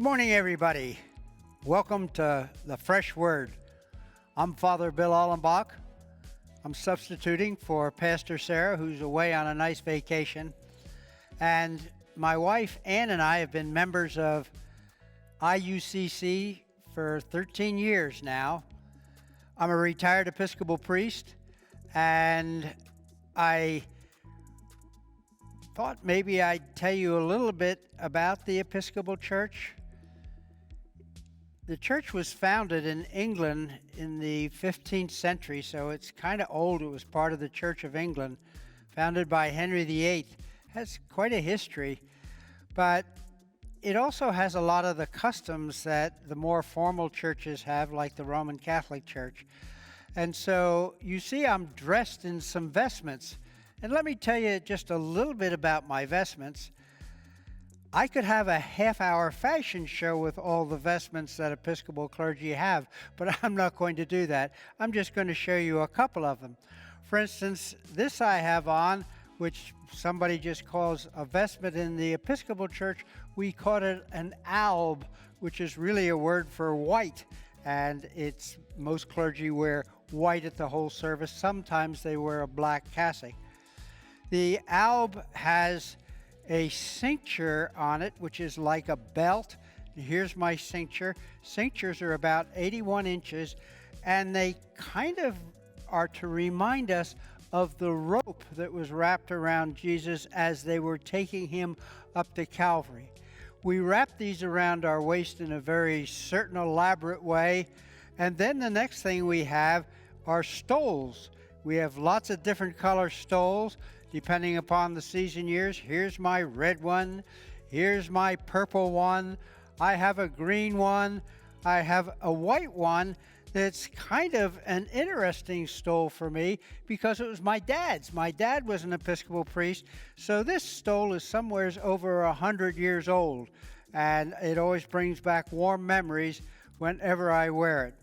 Good morning, everybody. Welcome to the Fresh Word. I'm Father Bil. I'm substituting for Pastor Sarah, who's away on a nice vacation. And my wife, Ann, and I have been members of IUCC for 13 years now. I'm a retired Episcopal priest, and I thought maybe I'd tell you a little bit about the Episcopal Church. The church was founded in England in the 15th century, so it's kind of old. It was part of the Church of England, founded by Henry VIII. Has quite a history, but it also has a lot of the customs that the more formal churches have, like the Roman Catholic Church. And so you see I'm dressed in some vestments. And let me tell you just a little bit about my vestments. I could have a half-hour fashion show with all the vestments that Episcopal clergy have, but I'm not going to do that. I'm just going to show you a couple of them. For instance, this I have on, which somebody just calls a vestment in the Episcopal Church. We call it an alb, which is really a word for white, and it's most clergy wear white at the whole service. Sometimes they wear a black cassock. The alb has a cincture on it, which is like a belt. Here's my cincture. Cinctures are about 81 inches, and they kind of are to remind us of the rope that was wrapped around Jesus as they were taking him up to Calvary. We wrap these around our waist in a very certain elaborate way, and then the next thing we have are stoles. We have lots of different color stoles depending upon the season years. Here's my red one. Here's my purple one. I have a green one. I have a white one that's kind of an interesting stole for me because it was my dad's. My dad was an Episcopal priest, so this stole is somewhere over 100 years old, and it always brings back warm memories whenever I wear it.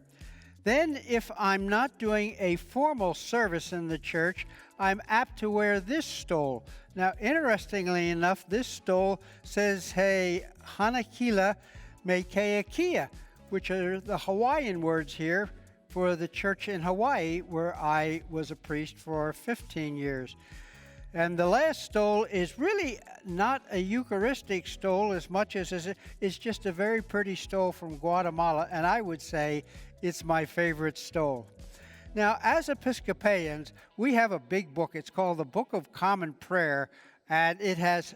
Then, if I'm not doing a formal service in the church, I'm apt to wear this stole. Now, interestingly enough, this stole says, hey, Hanakila Mekeakia, which are the Hawaiian words here for the church in Hawaii, where I was a priest for 15 years. And the last stole is really not a Eucharistic stole as much as it's just a very pretty stole from Guatemala, and I would say it's my favorite stole. Now, as Episcopalians, we have a big book. It's called the Book of Common Prayer, and it has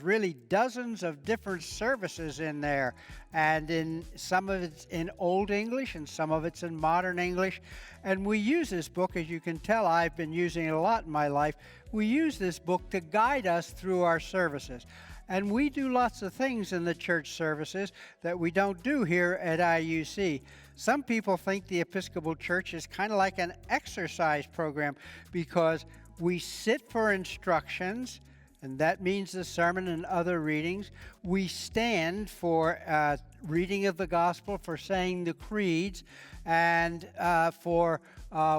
really dozens of different services in there, and in some of it's in Old English and some of it's in Modern English. And we use this book, as you can tell, I've been using it a lot in my life. We use this book to guide us through our services. And we do lots of things in the church services that we don't do here at IUC. Some people think the Episcopal Church is kind of like an exercise program because we sit for instructions, and that means the sermon and other readings. We stand for reading of the gospel, for saying the creeds, and for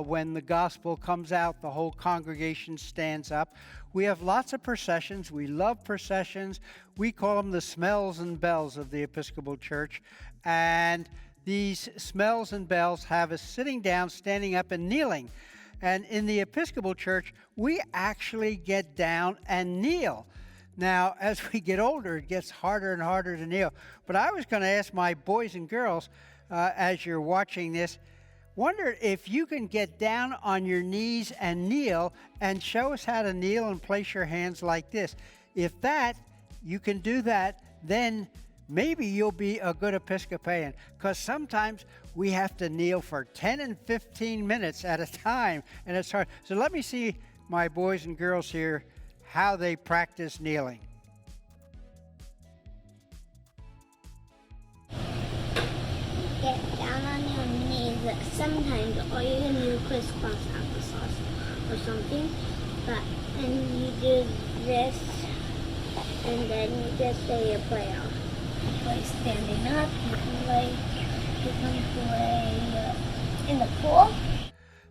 when the gospel comes out, the whole congregation stands up. We have lots of processions. We love processions. We call them the smells and bells of the Episcopal Church. And these smells and bells have us sitting down, standing up, and kneeling. And in the Episcopal Church, we actually get down and kneel. Now, as we get older, it gets harder and harder to kneel. But I was going to ask my boys and girls, as you're watching this, wonder if you can get down on your knees and kneel and show us how to kneel and place your hands like this. If you can do that, then maybe you'll be a good Episcopalian, because sometimes we have to kneel for 10 and 15 minutes at a time, and it's hard. So let me see my boys and girls here, how they practice kneeling. Get down on your knees. Sometimes all you can do is crisscross applesauce or something, but then you do this, and then you just say your prayer. Like standing up, you can play in the pool.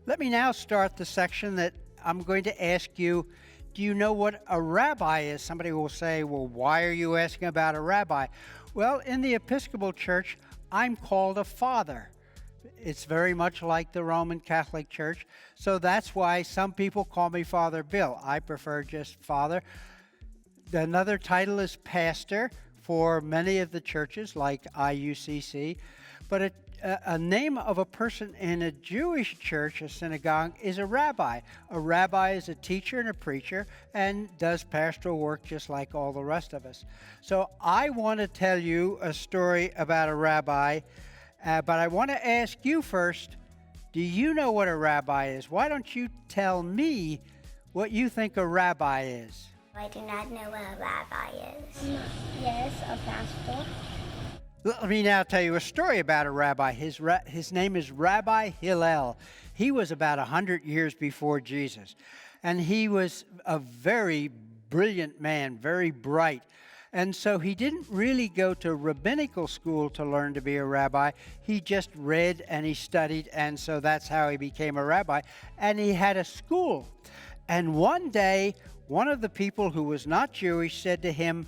Let me now start the section that I'm going to ask you, do you know what a rabbi is? Somebody will say, well, why are you asking about a rabbi? Well, in the Episcopal Church, I'm called a father. It's very much like the Roman Catholic Church, so that's why some people call me Father Bil. I prefer just Father. Another title is pastor for many of the churches, like IUCC, but a name of a person in a Jewish church, a synagogue, is a rabbi. A rabbi is a teacher and a preacher and does pastoral work just like all the rest of us. So I want to tell you a story about a rabbi, but I want to ask you first, do you know what a rabbi is? Why don't you tell me what you think a rabbi is? I do not know what a rabbi is. Yes, a pastor. Let me now tell you a story about a rabbi. His name is Rabbi Hillel. He was about 100 years before Jesus. And he was a very brilliant man, very bright. And so he didn't really go to rabbinical school to learn to be a rabbi. He just read and he studied, and so that's how he became a rabbi. And he had a school. And one day, one of the people who was not Jewish said to him,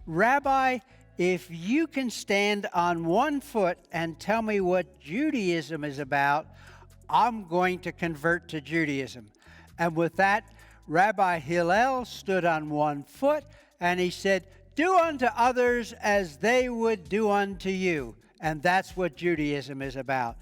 "Rabbi, if you can stand on one foot and tell me what Judaism is about, I'm going to convert to Judaism." And with that, Rabbi Hillel stood on one foot and he said, "Do unto others as they would do unto you." And that's what Judaism is about.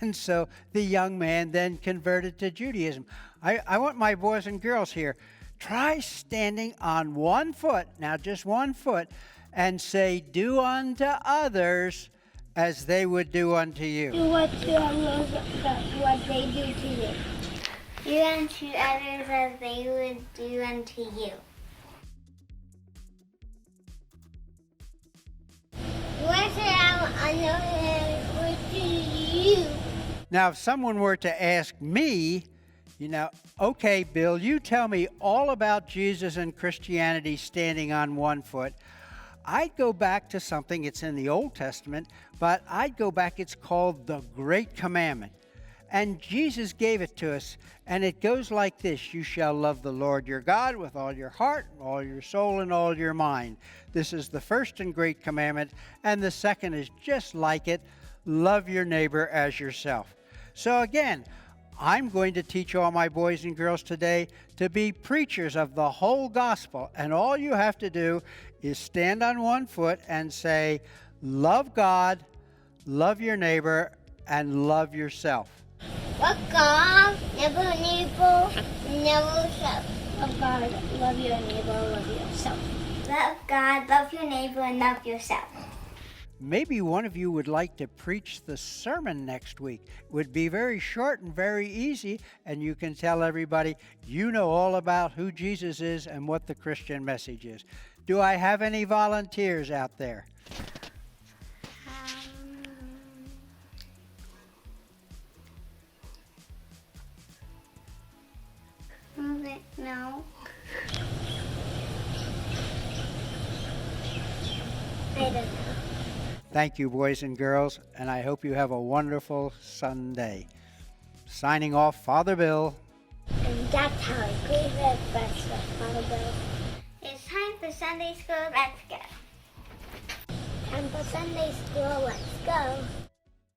And so the young man then converted to Judaism. I want my boys and girls here, try standing on one foot, now just one foot, and say, "Do unto others as they would do unto you." Do unto others what they do to you. Do unto others as they would do unto you. What to you? Now, if someone were to ask me, okay, Bill, you tell me all about Jesus and Christianity standing on one foot, I'd go back to something, it's in the Old Testament, but I'd go back, it's called the Great Commandment. And Jesus gave it to us, and it goes like this: "You shall love the Lord your God with all your heart, all your soul, and all your mind." This is the first and great commandment, and the second is just like it: love your neighbor as yourself. So again, I'm going to teach all my boys and girls today to be preachers of the whole gospel, and all you have to do is stand on one foot and say, love God, love your neighbor, and love yourself. Love God, love your neighbor, love yourself. Love God, love your neighbor, love yourself. Love God, love your neighbor, and love yourself. Maybe one of you would like to preach the sermon next week. It would be very short and very easy, and you can tell everybody you know all about who Jesus is and what the Christian message is. Do I have any volunteers out there? No. I don't know. Thank you, boys and girls, and I hope you have a wonderful Sunday. Signing off, Father Bil. And that's how I greet the best with Father Bil. It's time for Sunday school, let's go. Time for Sunday school, let's go.